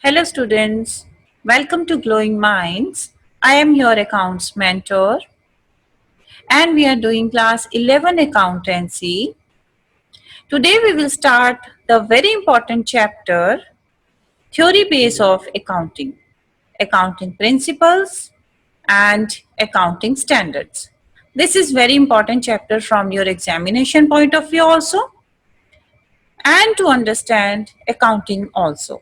Hello, students. Welcome to Glowing Minds. I am your accounts mentor, and we are doing class 11 accountancy. Today, we will start the very important chapter theory base of accounting, accounting principles, and accounting standards. This is very important chapter from your examination point of view also, and to understand accounting also.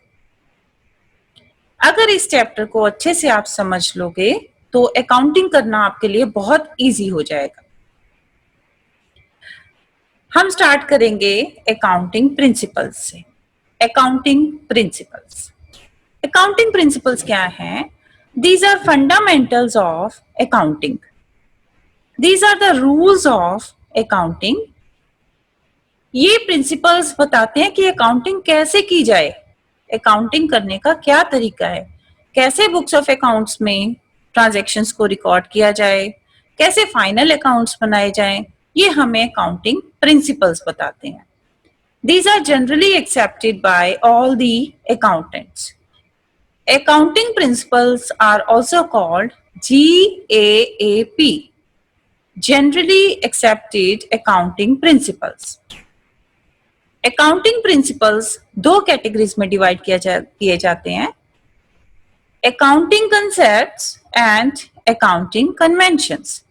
अगर इस chapter को अच्छे से आप समझ लोगे तो accounting करना आपके लिए बहुत इजी हो जाएगा। हम स्टार्ट करेंगे अकाउंटिंग प्रिंसिपल्स से। अकाउंटिंग प्रिंसिपल्स क्या हैं? These are fundamentals of accounting, these are the rules of accounting. ये प्रिंसिपल्स बताते हैं कि अकाउंटिंग कैसे की जाए, अकाउंटिंग करने का क्या तरीका है, कैसे बुक्स ऑफ अकाउंट्स में ट्रांजैक्शंस को रिकॉर्ड किया जाए, कैसे फाइनल अकाउंट्स बनाए जाएं, ये हमें अकाउंटिंग प्रिंसिपल्स बताते हैं। These are generally accepted by all the accountants. Accounting principles are also called GAAP, Generally Accepted Accounting Principles. Accounting principles दो कैटेगरीज में डिवाइड किए जाते हैं, accounting concepts and accounting conventions.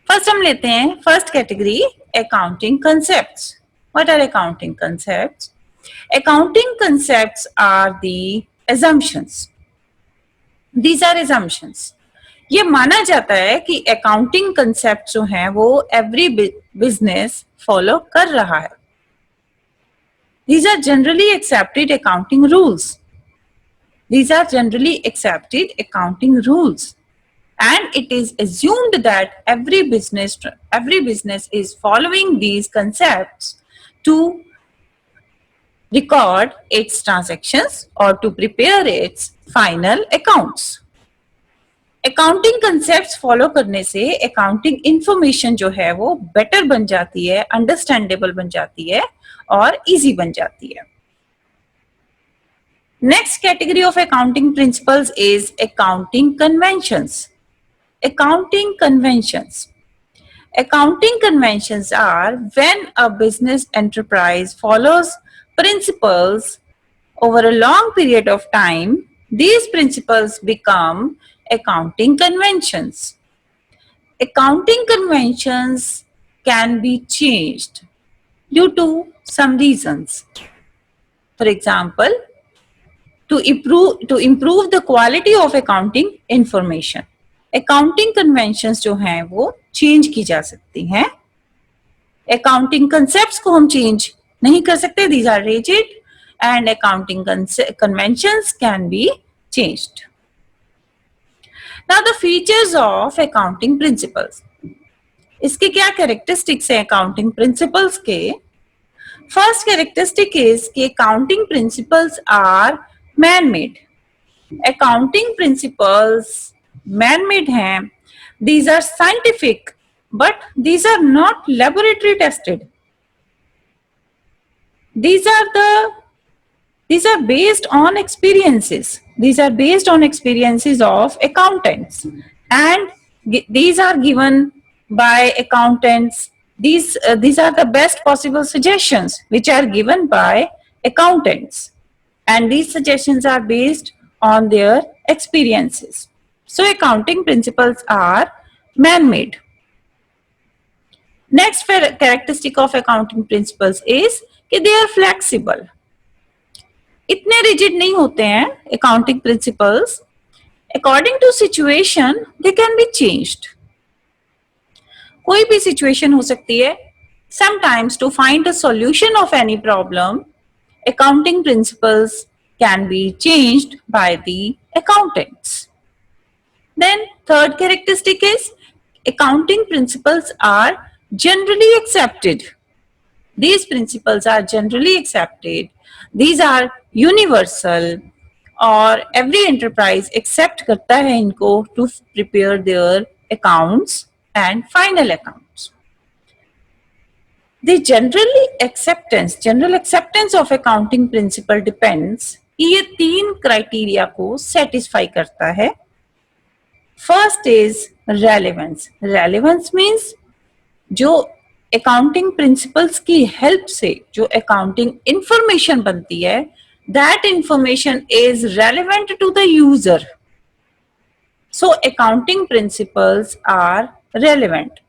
First हम लेते हैं first category, accounting concepts. What are accounting concepts? Accounting concepts are the assumptions. These are assumptions. ये माना जाता है कि अकाउंटिंग कंसेप्ट जो हैं वो एवरी बिजनेस फॉलो कर रहा है। These are generally accepted accounting rules. These are generally accepted accounting rules. And it is assumed that every business is following these concepts to record its transactions or to prepare its final accounts. Accounting concepts follow करने से accounting information जो है वो better बन जाती है, understandable बन जाती है और इजी बन जाती है। Next category of accounting principles is accounting conventions. Accounting conventions are when a business enterprise follows principles over a long period of time. These principles become accounting conventions. Accounting conventions can be changed due to some reasons. For example, to improve the quality of accounting information. Accounting conventions जो हैं वो change की जा सकती हैं। Accounting concepts को हम change नहीं कर सकते, these are rigid and accounting conventions can be changed. Now the features of accounting principles. इसके क्या कैरेक्टरिस्टिक्स हैं अकाउंटिंग प्रिंसिपल्स के? फर्स्ट कैरेक्टरिस्टिक इज कि accounting principles are man made. Accounting principles man made हैं। These are scientific, but these are not laboratory tested. These are based on experiences. These are based on experiences of accountants, and these are given by accountants. These are the best possible suggestions which are given by accountants, and these suggestions are based on their experiences. So accounting principles are man-made. Next characteristic of accounting principles is कि they are flexible. इतने rigid नहीं होते हैं accounting principles. According to situation, they can be changed. कोई भी situation हो सकती है. Sometimes to find a solution of any problem, accounting principles can be changed by the accountants. Then third characteristic is accounting principles are generally accepted. These principles are generally accepted. These are universal और every enterprise accept करता है इनको to prepare their accounts and final accounts. The general acceptance of accounting principle depends कि ये 3 criteria को satisfy करता है. First is relevance. Relevance means जो अकाउंटिंग प्रिंसिपल्स की हेल्प से जो अकाउंटिंग इंफॉर्मेशन बनती है, that information is relevant to the user. So accounting principles are relevant.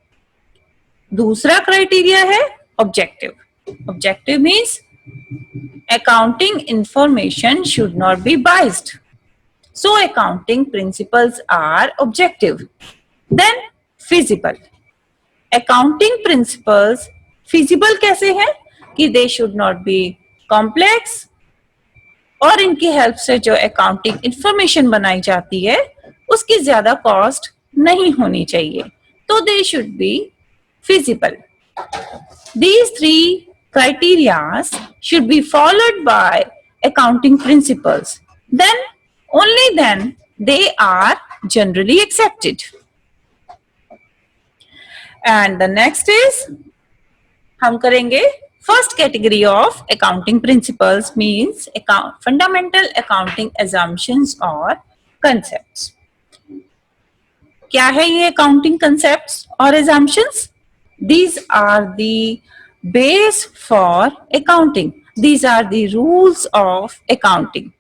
दूसरा क्राइटेरिया है objective. Objective means accounting information should not be biased. So accounting principles are objective. Then feasible. Accounting principles feasible कैसे हैं कि they should not be complex और इनकी help से जो accounting information बनाई जाती है उसकी ज्यादा कॉस्ट नहीं होनी चाहिए. तो they should be feasible. These three criteria should be followed by accounting principles. Then, only then, they are generally accepted. And the next is, हम करेंगे first category of accounting principles means fundamental accounting assumptions or concepts. क्या है ये accounting concepts or assumptions? These are the base for accounting. These are the rules of accounting.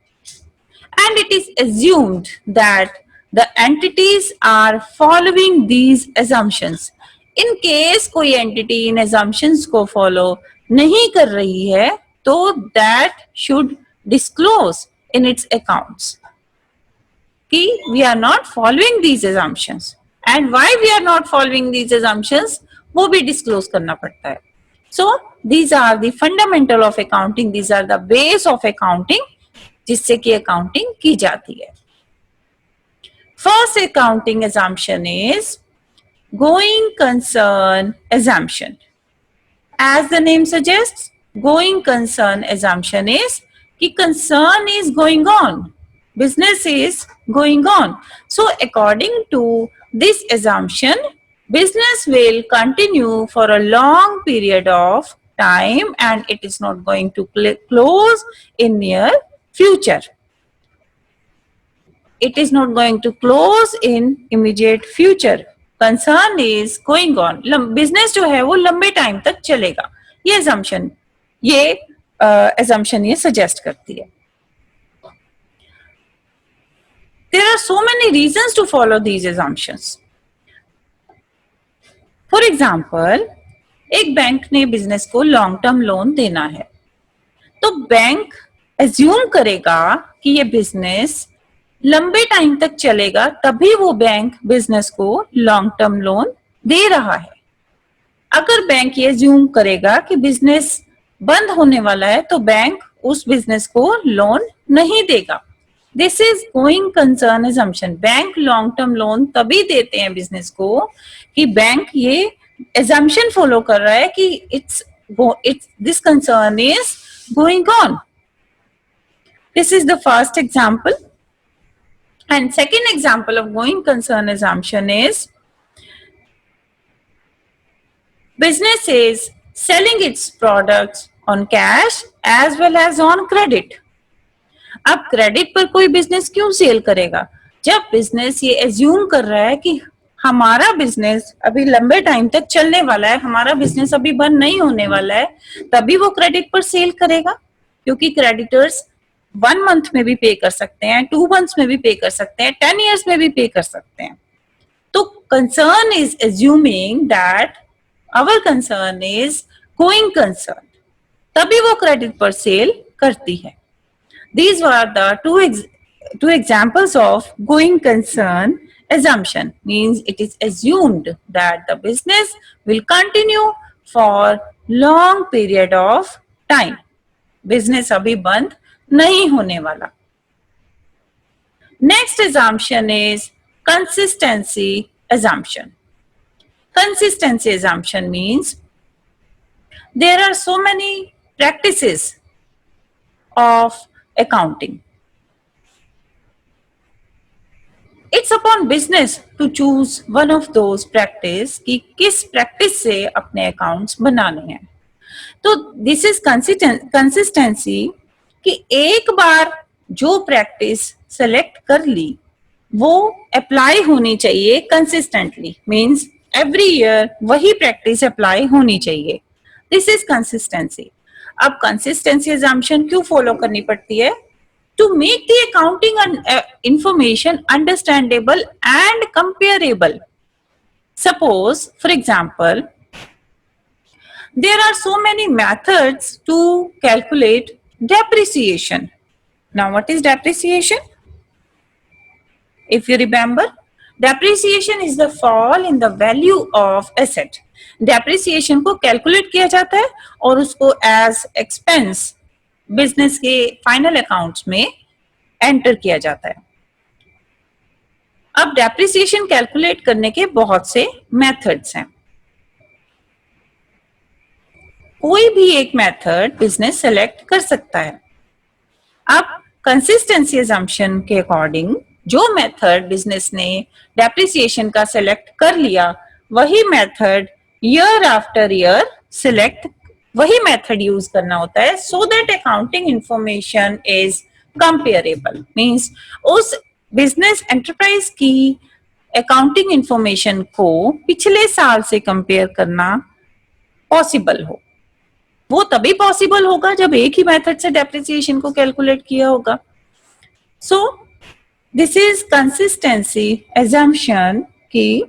And it is assumed that the entities are following these assumptions. In case कोई entity इन assumptions को follow नहीं कर रही है, तो that should disclose in its accounts कि we are not following these assumptions. And why we are not following these assumptions, वो भी disclose करना पड़ता है. So these are the fundamental of accounting. These are the base of accounting जिससे कि accounting की जाती है. First accounting assumption is going concern assumption. As the name suggests, going concern assumption is कि concern is going on. Business is going on. So according to this assumption, business will continue for a long period of time and it is not going to close in near future. It is not going to close in immediate future. Concern is going on. Business जो है वो लंबे time तक चलेगा. ये assumption ये suggest करती है. There are so many reasons to follow these assumptions. For example, एक बैंक ने बिजनेस को लॉन्ग टर्म लोन देना है, तो बैंक एज्यूम करेगा कि ये बिजनेस लंबे टाइम तक चलेगा, तभी वो बैंक बिजनेस को लॉन्ग टर्म लोन दे रहा है. अगर बैंक ये एज्यूम करेगा कि बिजनेस बंद होने वाला है, तो बैंक उस बिजनेस को लोन नहीं देगा. This is going concern assumption. Bank long term loan तभी देते हैं बिजनेस को कि बैंक ये assumption फॉलो कर रहा है कि it's this concern is going on. This is the first example. And second example of going concern assumption is business is selling its products on cash as well as on credit. अब credit पर कोई business क्यों cell करेगा? जब business ये assume कर रहा है कि हमारा बिजनेस अभी लंबे टाइम तक चलने वाला है, हमारा बिजनेस अभी बंद नहीं होने वाला है, तभी वो क्रेडिट पर सेल करेगा. क्योंकि क्रेडिटर्स 1 मंथ में भी पे कर सकते हैं, 2 मंथ्स में भी पे कर सकते हैं, 10 years में भी पे कर सकते हैं. तो concern is assuming that our concern is going concern, तभी वो क्रेडिट पर सेल करती है. These were the two examples of going concern assumption. Means it is assumed that the business will continue for long period of time. Business अभी बंद नहीं होने वाला. Next assumption is consistency assumption. Consistency assumption means there are so many practices of accounting. It's upon business to choose one of those practice कि किस practice से अपने accounts बनाने हैं. तो this is consistency कि एक बार जो प्रैक्टिस सेलेक्ट कर ली वो अप्लाई होनी चाहिए कंसिस्टेंटली, मीन्स एवरी ईयर वही प्रैक्टिस अप्लाई होनी चाहिए. This is consistency. अब कंसिस्टेंसी एजम्पशन क्यों फॉलो करनी पड़ती है? To make the accounting information understandable and comparable. Suppose for example, there are so many methods to calculate depreciation. Now, what is depreciation? If you remember, depreciation is the fall in the value of asset. Depreciation को calculate किया जाता है और उसको as expense business के final accounts में enter किया जाता है. अब depreciation calculate करने के बहुत से methods हैं. कोई भी एक मेथड बिजनेस सेलेक्ट कर सकता है. अब कंसिस्टेंसी एजम्पशन के अकॉर्डिंग जो मेथड बिजनेस ने डेप्रिसिएशन का सेलेक्ट कर लिया वही method year after year select वही मेथड यूज करना होता है, so that accounting information is comparable. Means उस बिजनेस एंटरप्राइज की अकाउंटिंग इंफॉर्मेशन को पिछले साल से कंपेयर करना पॉसिबल हो. वो तभी पॉसिबल होगा जब एक ही मेथड से डेप्रिसिएशन को कैलकुलेट किया होगा. So this is consistency assumption की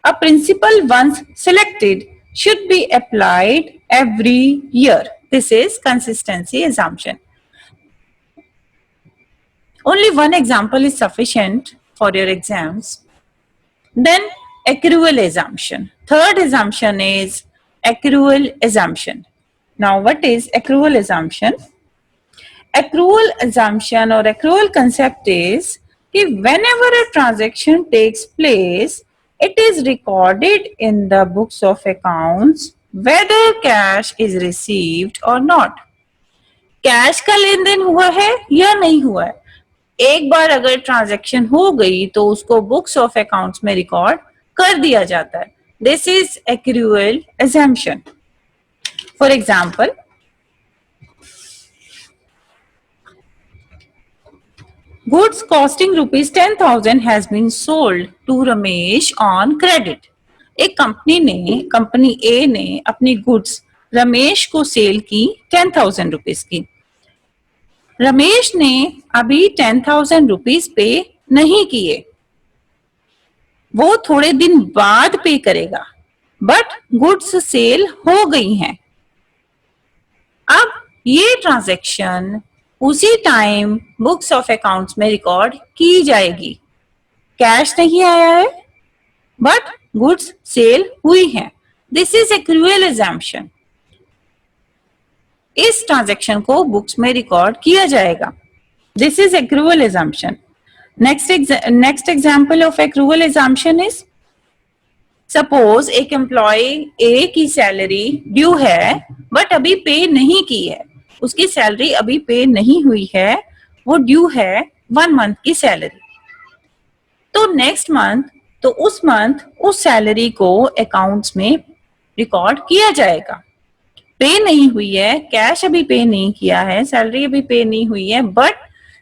a principle once selected should be applied every year. This is consistency assumption. Only one example is sufficient for your exams. Then accrual assumption. Third assumption is accrual assumption. Now, what is accrual assumption? Accrual assumption or accrual concept is that whenever a transaction takes place, it is recorded in the books of accounts whether cash is received or not. Cash का लेन then हुआ है या नहीं हुआ है, एक बार अगर transaction हो गई तो उसको बुक्स ऑफ अकाउंट्स में रिकॉर्ड कर दिया जाता है. This is accrual assumption. For example, goods costing rupees 10,000 has been sold to Ramesh on credit. एक कंपनी ए ने अपनी गुड्स रमेश को सेल की 10,000 रुपीज की. रमेश ने अभी 10,000 रुपीज पे नहीं किए, वो थोड़े दिन बाद पे करेगा, बट गुड्स सेल हो गई हैं. अब ये ट्रांजैक्शन उसी टाइम बुक्स ऑफ अकाउंट्स में रिकॉर्ड की जाएगी. कैश नहीं आया है बट गुड्स सेल हुई हैं. This is accrual assumption. इस ट्रांजैक्शन को बुक्स में रिकॉर्ड किया जाएगा. This is accrual assumption. Next example of accrual assumption is, suppose एक एम्प्लॉय ए की सैलरी ड्यू है बट अभी पे नहीं की है, उसकी सैलरी अभी पे नहीं हुई है, वो ड्यू है 1 मंथ की सैलरी. तो नेक्स्ट मंथ तो उस मंथ उस सैलरी को अकाउंट्स में रिकॉर्ड किया जाएगा. पे नहीं हुई है, कैश अभी पे नहीं किया है, सैलरी अभी पे नहीं हुई है, बट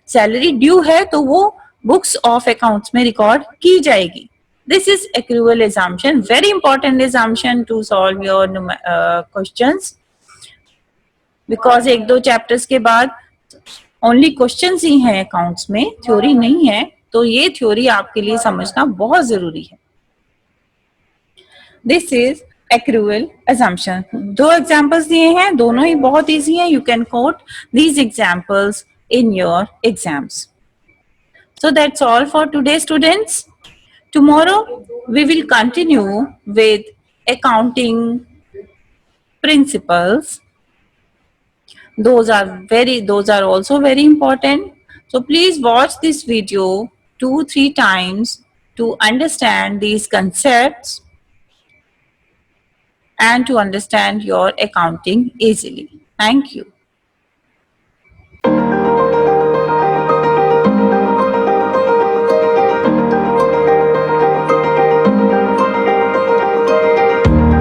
सैलरी ड्यू है तो वो बुक्स ऑफ अकाउंट्स में रिकॉर्ड की जाएगी. This is accrual assumption, very important assumption to solve your questions. Because एक दो चैप्टर्स के बाद ओनली क्वेश्चंस ही हैं अकाउंट्स में, थ्योरी नहीं है, तो ये थ्योरी आपके लिए समझना बहुत जरूरी है. This is accrual assumption. 2 examples दिए हैं, दोनों ही बहुत इजी हैं. You can coat these examples in your exams. So that's all for today, students. Tomorrow we will continue with accounting principles. Those are also very important. So please watch this video 2-3 times to understand these concepts and to understand your accounting easily. Thank you.